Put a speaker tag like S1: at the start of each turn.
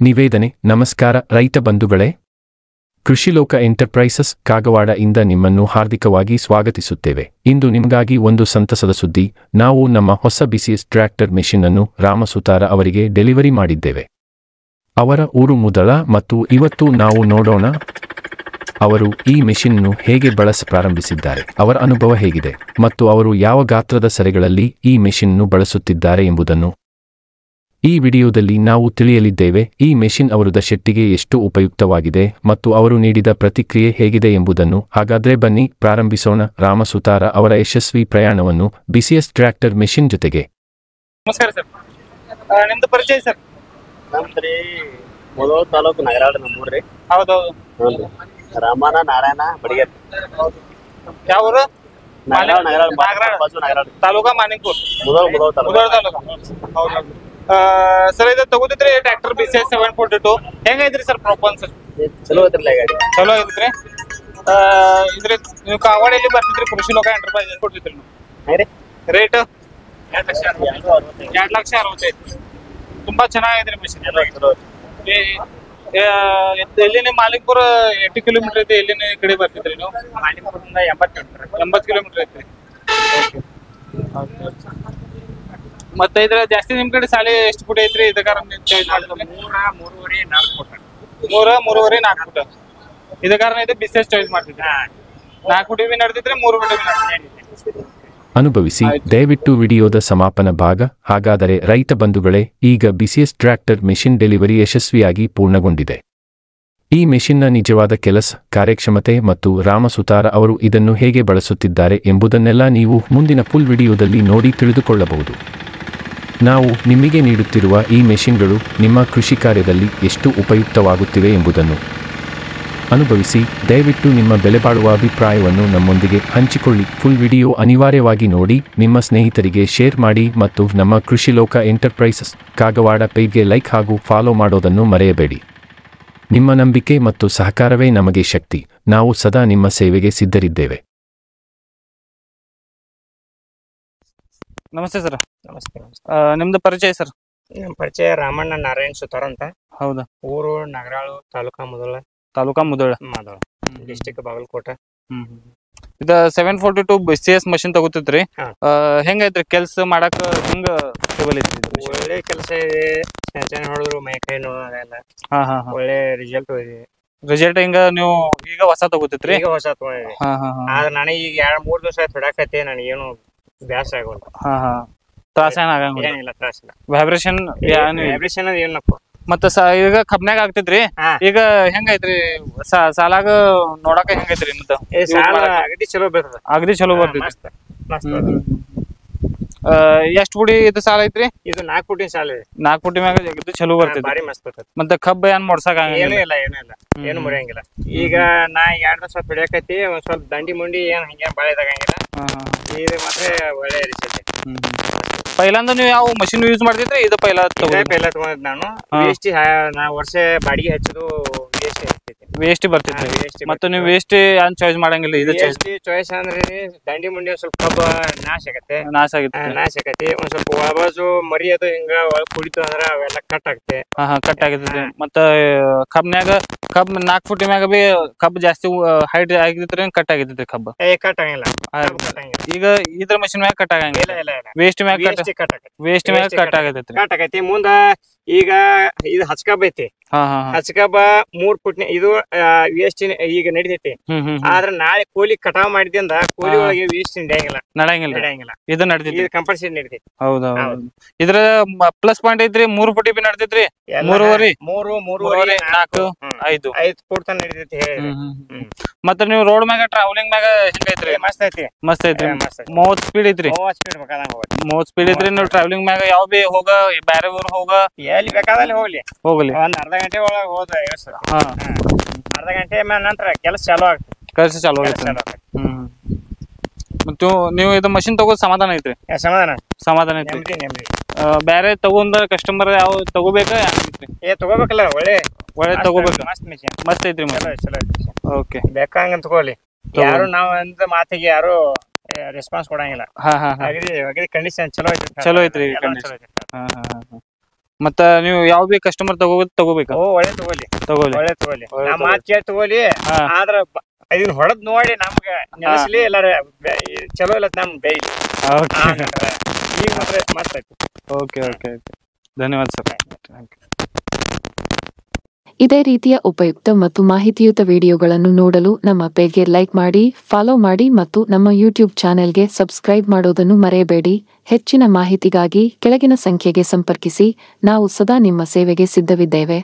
S1: ನಿವೇದನೆ ನಮಸ್ಕಾರ ರೈತ ಬಂಧುಗಳೇ, ಕೃಷಿಲೋಕ ಎಂಟರ್ಪ್ರೈಸಸ್ ಕಾಗವಾಡ ಇಂದ ನಿಮ್ಮನ್ನು ಹಾರ್ದಿಕವಾಗಿ ಸ್ವಾಗತಿಸುತ್ತೇವೆ. ಇಂದು ನಿಮಗಾಗಿ ಒಂದು ಸಂತಸದ ಸುದ್ದಿ. ನಾವು ನಮ್ಮ ಹೊಸ ಬಿಸಿಎಸ್ ಟ್ರ್ಯಾಕ್ಟರ್ ಮೆಷಿನ್ ಅನ್ನು ರಾಮಸುತಾರ ಅವರಿಗೆ ಡೆಲಿವರಿ ಮಾಡಿದ್ದೇವೆ. ಅವರ ಊರು ಮುದಳ ಮತ್ತು ಇವತ್ತು ನಾವು ನೋಡೋಣ ಅವರು ಈ ಮೆಷಿನ್ ಅನ್ನು ಹೇಗೆ ಬಳಸ ಪ್ರಾರಂಭಿಸಿದ್ದಾರೆ, ಅವರ ಅನುಭವ ಹೇಗಿದೆ ಮತ್ತು ಅವರು ಯಾವ ಗಾತ್ರದ ಸೆರೆಗಳಲ್ಲಿ ಈ ಮೆಷಿನ್ ಅನ್ನು ಬಳಸುತ್ತಿದ್ದಾರೆ ಎಂಬುದನ್ನು ಈ ವಿಡಿಯೋದಲ್ಲಿ ನಾವು ತಿಳಿಯಲಿದ್ದೇವೆ. ಈ ಮೆಷಿನ್ ಅವರದ ಶೆಟ್ಟಿಗೆ ಎಷ್ಟು ಉಪಯುಕ್ತವಾಗಿದೆ ಮತ್ತು ಅವರು ನೀಡಿದ ಪ್ರತಿಕ್ರಿಯೆ ಹೇಗಿದೆ ಎಂಬುದನ್ನು. ಹಾಗಾದ್ರೆ ಬನ್ನಿ ಪ್ರಾರಂಭಿಸೋಣ ರಾಮಸುತಾರ ಅವರ ಯಶಸ್ವಿ ಪ್ರಯಾಣವನ್ನು ಬಿಸಿಎಸ್ ಟ್ರ್ಯಾಕ್ಟರ್ ಮೆಷಿನ್ ಜೊತೆಗೆ.
S2: ನಮಸ್ಕಾರ ಸರ್, ನಿಮ್ದು ಪರಿಚಯ ಸರ್?
S3: ನಮ್ದ್ರಿ ಮೊದಲ ತಾಲೂಕು ನಗರಾಳ ನಮ್ಮೂರ್ರಿ.
S2: ಹೌದೌದು.
S3: ರಾಮನ ನಾರಾಯಣ ಬಡಿಗೇರ್.
S2: ಯಾವ ಊರು?
S3: ತಾಲೂಕಾ
S2: ಮಾನಿಕ್ಪುರ್.
S3: ಮೊದಲ
S2: ತಾಲೂಕು. ಹೌದು ಸರ್, ಇದು ತಗೋದಿದ್ರಿ ಟ್ರ್ಯಾಕ್ಟರ್ BCS 742 ಹೆಂಗೈತ್ರಿ ಸರ್? ಪ್ರೊಪನ್ಸ್
S3: ಚಲೋ ಐತ್ರಿ ಗಾಡಿ.
S2: ಚಲೋ ಐತ್ರಿ. ಇದ್ರಿ ನೀವು ಕಾವಾಡಿಯಲ್ಲಿ ಬರ್ತಿದ್ರಿ ಕೃಷಿ ಲೋಕ ಎಂಟರ್ಪ್ರೈಸಸ್ ಕೊಡ್ತಿದ್ರಿ ರೇಟ್ 2,60,000 ತುಂಬಾ ಚೆನ್ನಾಗೈತ್ರಿ ಮಿಷನ್. ಎಲ್ಲಿ ನಿಮ್ಮ ಮಾಲಿಕ್ಪುರ 80 ಕಿಲೋಮೀಟರ್ ಐತಿ, ಎಲ್ಲಿ ಕಡೆ ಬರ್ತಿದ್ರಿ ನೀವು?
S3: ಮಾಲಿಕ್ಪುರದಿಂದ 80
S2: ಕಿಲೋಮೀಟರ್ ಐತ್ರಿ. ಮತ್ತೆ ಇದ್ರ ಜಾಸ್ತಿ ನಿಮ್ ಕಡೆ ಸಾಲಿ ಎಷ್ಟು ಫುಟ್ ಐತ್ರಿ? ಇದಕ್ಕಾರ ಚಾಯ್ಸ್ ಮಾಡ್ತಾರೆ 3.5 4 ಫುಟ್. ಇದ ಕಾರಣ ಇದು ಬಿಸಿನೆಸ್ ಚಾಯ್ಸ್ ಮಾಡ್ತಿದ್ರಿ. 4 ಫುಟ್ ಬಿ ನಡೆದಿದ್ರೆ 3 ಫುಟ್ ಬಿ ನಡೆದಿದ್ರೆ
S1: ಅನುಭವಿಸಿ. ದಯವಿಟ್ಟು ವಿಡಿಯೋದ ಸಮಾಪನ ಭಾಗ. ಹಾಗಾದರೆ ರೈತ ಬಂಧುಗಳೇ, ಈಗ ಬಿಸಿಎಸ್ ಟ್ರ್ಯಾಕ್ಟರ್ ಮೆಷಿನ್ ಡೆಲಿವರಿ ಯಶಸ್ವಿಯಾಗಿ ಪೂರ್ಣಗೊಂಡಿದೆ. ಈ ಮೆಷಿನ್ನ ನಿಜವಾದ ಕೆಲಸ, ಕಾರ್ಯಕ್ಷಮತೆ ಮತ್ತು ರಾಮಸುತಾರ ಅವರು ಇದನ್ನು ಹೇಗೆ ಬಳಸುತ್ತಿದ್ದಾರೆ ಎಂಬುದನ್ನೆಲ್ಲ ನೀವು ಮುಂದಿನ ಫುಲ್ ವಿಡಿಯೋದಲ್ಲಿ ನೋಡಿ ತಿಳಿದುಕೊಳ್ಳಬಹುದು. ನಾವು ನಿಮಗೆ ನೀಡುತ್ತಿರುವ ಈ ಮೆಷಿನ್ಗಳು ನಿಮ್ಮ ಕೃಷಿ ಕಾರ್ಯದಲ್ಲಿ ಎಷ್ಟು ಉಪಯುಕ್ತವಾಗುತ್ತಿವೆ ಎಂಬುದನ್ನು ಅನುಭವಿಸಿ. ದಯವಿಟ್ಟು ನಿಮ್ಮ ಬೆಲೆಬಾಳುವ ಅಭಿಪ್ರಾಯವನ್ನು ನಮ್ಮೊಂದಿಗೆ ಹಂಚಿಕೊಳ್ಳಿ. ಫುಲ್ ವಿಡಿಯೋ ಅನಿವಾರ್ಯವಾಗಿ ನೋಡಿ, ನಿಮ್ಮ ಸ್ನೇಹಿತರಿಗೆ ಶೇರ್ ಮಾಡಿ ಮತ್ತು ನಮ್ಮ ಕೃಷಿಲೋಕ ಎಂಟರ್ಪ್ರೈಸಸ್ ಕಾಗವಾಡ ಪೇಜ್ಗೆ ಲೈಕ್ ಹಾಗೂ ಫಾಲೋ ಮಾಡೋದನ್ನು ಮರೆಯಬೇಡಿ. ನಿಮ್ಮ ನಂಬಿಕೆ ಮತ್ತು ಸಹಕಾರವೇ ನಮಗೆ ಶಕ್ತಿ. ನಾವು ಸದಾ ನಿಮ್ಮ ಸೇವೆಗೆ ಸಿದ್ಧರಿದ್ದೇವೆ.
S2: ನಮಸ್ತೆ ಸರ್.
S3: ನಮಸ್ತೆ.
S2: ನಿಮ್ದು ಪರಿಚಯ ಸರ್?
S3: ನಮ್ಮ ಪರಿಚಯ ರಾಮಣ್ಣ ನಾರಾಯಣ್ ಸುತಾರ ಅಂತ.
S2: ಹೌದಾ?
S3: ಊರು ನಗರಾಳು, ತಾಲೂಕಾ ಮುದಳ, ಮಾದಳ, ಡಿಸ್ಟಿಕ್ ಬಾಗಲಕೋಟೆ.
S2: ಇದ 742 BCS ಮಷಿನ್ ತಗೋತಿದ್ರಿ. ಹೆಂಗೈತ್ರಿ ಕೆಲ್ಸ ಮಾಡಕ್? ಹೆಂಗ ಸ್ಟೇಬಲ್ ಐತ್ರಿ?
S3: ಒಳ್ಳೆ ಕೆಲಸ ಇದೆ. ಚೆನ್ನಾಗಿ ನೋಡಿದ್ರು ಮೈ ಕೈ ನೋಡೋದೆಲ್ಲ ಒಳ್ಳೆ ರಿಸಲ್ಟ್ ಇದೆ.
S2: ರಿಸಲ್ಟ್ ಹಿಂಗ ನೀವು ಈಗ ಹೊಸ ತಗೋತಿದ್ರಿ?
S3: ಈಗ ಹೊಸ ತಗೊಂಡಿದ್ರಿ. ಆದ್ರೆ ನನಗೆ ಈಗ 2-3 ದಿವಸ ಹೊಡಾಕತ್ತೆ. ನನಗೇನು ಬ್ಯಾಸ ಆಗೋಲ್ಲ.
S2: ತ್ರಾಸ ಆಗಂಗಿಲ್ಲ?
S3: ಏನಿಲ್ಲ, ತ್ರಾಸ ಇಲ್ಲ.
S2: ವೈಬ್ರೇಷನ್
S3: ಏನಪ್ಪ.
S2: ಮತ್ತ ಈಗ ಕಬ್ನ್ಯಾಗ ಆಗ್ತಿದ್ರಿ, ಈಗ ಹೆಂಗೈತ್ರಿ? ಸಾಲಾಗ ನೋಡಾಕ ಹೆಂಗೈತ್ರಿ? ಮತ್ತ
S3: ಅಗದಿ ಚಲೋ ಬರ್ತದ.
S2: ಅಗದಿ ಚಲೋ ಬರ್ತೈತಿ. ಎಷ್ಟ್ ಫುಡಿ ಇದು ಸಾಲ ಐತ್ರಿ?
S3: ಇದು 4 ಫುಟಿನ ಸಾಲ ಇದೆ.
S2: 4 ಫುಟಿ ಮ್ಯಾಗ ಇದು ಚಲೋ ಬರ್ತೈತಿ.
S3: ಬಾರಿ ಮಸ್ತ್ ಬರ್ತೈತಿ.
S2: ಮತ್ತೆ ಕಬ್ಬ ಏನ್ ಮೊಡ್ಸಾಕ
S3: ಏನಿಲ್ಲ, ಏನು ಮುರಿಯಂಗಿಲ್ಲ. ಈಗ ನಾ 2 ದಿವಸ ಬಿಡಕೈತಿ. ಒಂದ್ ಸ್ವಲ್ಪ ದಂಡಿ ಮುಂಡಿ ಏನ್ ಹಂಗೇನ್ ಬಾಳೆ ತಗಂಗಿಲ್ಲ. ಇದು ಮಾತ್ರ ಒಳ್ಳೆ ರಿಸಲ್ಟ್.
S2: ಪೈಲಂದ ನೀವು ಯಾವ ಮಷಿನ್ ಯೂಸ್ ಮಾಡ್ತಿದ್ರಿ? ಇದು ಪೈಲ
S3: ತಗೊಂಡ್ ನಾನು ವೇಸ್ಟ್. ನಾ ವರ್ಷ ಬಾಡಿಗೆ ಹಚ್ಚದು
S2: ವೇಸ್ಟ್ ಬರ್ತಿದ್ರಿ. ಮತ್ತೆ ನೀವು ವೇಸ್ಟ್ ಏನ್ ಚಾಯ್ಸ್ ಮಾಡಂಗಿಲ್ಲ? ಇದು
S3: ಚಾಯ್ಸ್ ಅಂದ್ರೆ ದಂಡಿ ಮುಂಡಿ ಒಂದ್ ಸ್ವಲ್ಪ ಕಬ್ಬ ನಾಶ ಆಗತ್ತೆ. ಒಂದ್ ಸ್ವಲ್ಪ ಒಳಬಾಜು ಮರಿ ಅದು ಹಿಂಗ ಒಳಗ್ ಕುಡಿತು ಅಂದ್ರ ಅವೆಲ್ಲ ಕಟ್ ಆಗತ್ತೆ.
S2: ಕಟ್ ಆಗತೈತಿ. ಮತ್ತ ಕಬ್ನ್ಯಾಗ 4 ಫುಟ್ ಮ್ಯಾಗ ಬಿ ಕಬ್ಬ್ ಜಾಸ್ತಿ ಹೈಟ್ ಆಗಿದ್ರಿ, ಕಟ್ ಆಗಿದ್ರಿ ಕಬ್ಬ?
S3: ಕಟ್ ಆಗಂಗಿಲ್ಲ.
S2: ಈಗ ಇದ್ರ ಮಷಿನ್ ಮ್ಯಾಗ ಕಟ್ ಆಗಂಗಿಲ್ಲ. ವೇಸ್ಟ್ ಮ್ಯಾಗ ಕಟ್ ಆಗತೈತಿ.
S3: ಮುಂದ ಈಗ ಇದು ಹಚ್ಕಬ್ಬ ಐತಿ. ಹಚ್ಕಬ್ಬ 3 ಫುಟ್ ಇದು ವೇಸ್ಟ್ ಈಗ ನಡಿತೈತಿ. ಆದ್ರ ನಾಳೆ ಕೋಲಿ ಕಟಾವ್ ಮಾಡಿದ್ರಿಂದ ಕೋಲಿ ಒಳಗೆ ವೇಸ್ಟ್ ನಡೆಯಂಗಿಲ್ಲ. ಇದು ನಡಿತೈತಿ, ಕಂಪಲ್ಸರಿ ನಡಿತೈತಿ.
S2: ಹೌದಾ? ಇದ್ರ ಪ್ಲಸ್ ಪಾಯಿಂಟ್ ಐತ್ರಿ. 3 ಫುಟ್ ಬಿ ನಡಿತೈತ್ರಿ. 3.5 4 5
S3: ಫುಟ್ ತನ ನಡಿತೈತಿ.
S2: ಮತ್ತ ನೀವು ರೋಡ್ ಮ್ಯಾಗ ಟ್ರಾವೆಲಿಂಗ್ ಮ್ಯಾಗ ಹೆಂಗೈತ್ರಿ?
S3: ಮಸ್ತ್ ಐತಿ.
S2: 30 ಸ್ಪೀಡ್ ಐತ್ರಿ. 30 ಸ್ಪೀಡ್ ಐತ್ರಿ. ನೀವು ಟ್ರಾವೆಲಿಂಗ್ ಮ್ಯಾಗ ಯಾವ ಬಿ ಹೋಗ, ಬ್ಯಾರೆ ಊರ್ ಹೋಗ, ಎಲ್ಲಿ ಬೇಕಾದಲ್ಲಿ ಹೋಗ್ಲಿ ಒಂದ್ ಅರ್ಧ ಗಂಟೆ ಒಳಗ ಹೋದ ಅರ್ಧ ಗಂಟೆ ನಂತರ ಕೆಲಸ ಚಾಲೂ ಆಗ್ತದೆ. ಮತ್ತು ನೀವು ಇದು ಮಷಿನ್ ತಗೋ ಸಮಾಧಾನ ಐತ್ರಿ? ಸಮಾಧಾನ ಐತ್ರಿ. ಬ್ಯಾರೆ ತಗೊಂಡ ಕಸ್ಟಮರ್ ಯಾವ ತಗೋಬೇಕ?
S3: ತಗೋಬೇಕಲ್ಲ, ಒಳ್ಳೆ
S2: ತಗೋಬೇಕು.
S3: ಮಸ್ತ್ ಐತ್ರಿ.
S2: ಓಕೆ,
S3: ಬೇಕಂಗ ತಗೋಲಿ. ಯಾರು ನಾವ್ ಅಂದ ಮಾತಿಗೆ ಯಾರು ರೆಸ್ಪಾನ್ಸ್ ಕೊಡಂಗಿಲ್ಲ. ಕಂಡೀಷನ್ ಚಲೋ ಐತ್ರಿ.
S2: ಮತ್ತ ನೀವು ಯಾವ ಬಿ ಕಸ್ಟಮರ್ ತಗೋಬೇಕು.
S3: ಒಳ್ಳೆ ತಗೋಲಿ ನಾ ಮಾತ್ ಕೇಳಿ ತಗೋಲಿ. ಆದ್ರ ಇದನ್ನ ಹೊಡೆದ್ ನೋಡಿ ನಮ್ಗ ನೆನಸ್ಲಿ ಎಲ್ಲಾರ ಚಲೋ ಇಲ್ಲ ನಮ್ ಬೈ. ಈಗ ಮಾತ್ರ ಮಸ್ತ್ ಆಯ್ತು.
S2: ಓಕೆ ಧನ್ಯವಾದ ಸರ್.
S4: ಇದೇ ರೀತಿಯ ಉಪಯುಕ್ತ ಮತ್ತು ಮಾಹಿತಿಯುತ ವಿಡಿಯೋಗಳನ್ನು ನೋಡಲು ನಮ್ಮ ಪೇಜ್ಗೆ ಲೈಕ್ ಮಾಡಿ, ಫಾಲೋ ಮಾಡಿ ಮತ್ತು ನಮ್ಮ ಯೂಟ್ಯೂಬ್ ಚಾನೆಲ್ಗೆ ಸಬ್ಸ್ಕ್ರೈಬ್ ಮಾಡೋದನ್ನು ಮರೆಯಬೇಡಿ. ಹೆಚ್ಚಿನ ಮಾಹಿತಿಗಾಗಿ ಕೆಳಗಿನ ಸಂಖ್ಯೆಗೆ ಸಂಪರ್ಕಿಸಿ. ನಾವು ಸದಾ ನಿಮ್ಮ ಸೇವೆಗೆ ಸಿದ್ಧವಿದ್ದೇವೆ.